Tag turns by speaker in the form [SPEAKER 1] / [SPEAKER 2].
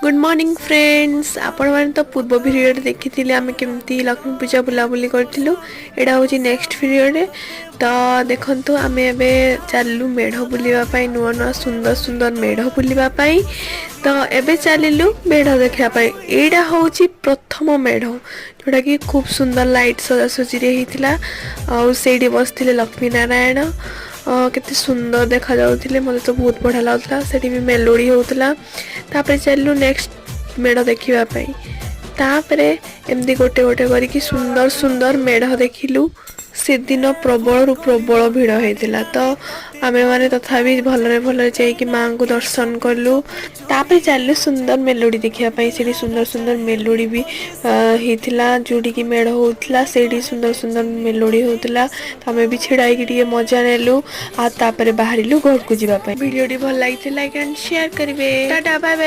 [SPEAKER 1] Good morning friends आपण मैंने तो पूर्व भिडियो देखी आम केमती लक्ष्मी पूजा बुलाबुली करूँ यहाँ हूँ नेक्स्ट भिडियो तो देखु आम ए चलू मेढ़ बुलवाई नुआ नुआ सुंदर सुंदर मेढ़ बुलवाई तो एबे चलू मेढ़ देखापी यहाँ हूँ प्रथम मेढ़ जोटा कि खूब सुंदर लाइट सजासजी होता बसते लक्ष्मी नारायण केते सुंदर देखा जाउथिले मते तो बहुत बढ़िया लागुला सेठी भी मेलोडी होउतला तापरे चललु नेक्स्ट मेढ़ देखिबा पई तापरे एमदी गोटे गोटे करिकी सुंदर सुंदर मेढ़ देखिलु से दिन प्रबल प्रबल भिड़ होता तो आमे माने तथापि भलरे भलरे जाइकी माँ को दर्शन कलु तापरे चलु सुंदर मेलोडी देखिया पई सेठी सुंदर सुंदर मेलोडी भी हेतिला जोडी की मेढ़ होतला सेठी सुंदर सुंदर मेलोडी होतला तो आमे भी छिड़ाई की टिके मजा नेलु आ तापरे बाहरिलु घर को जिबा पई वीडियो टी भल लागिते लाइक एंड शेयर करिवे टाटा बाय बाय।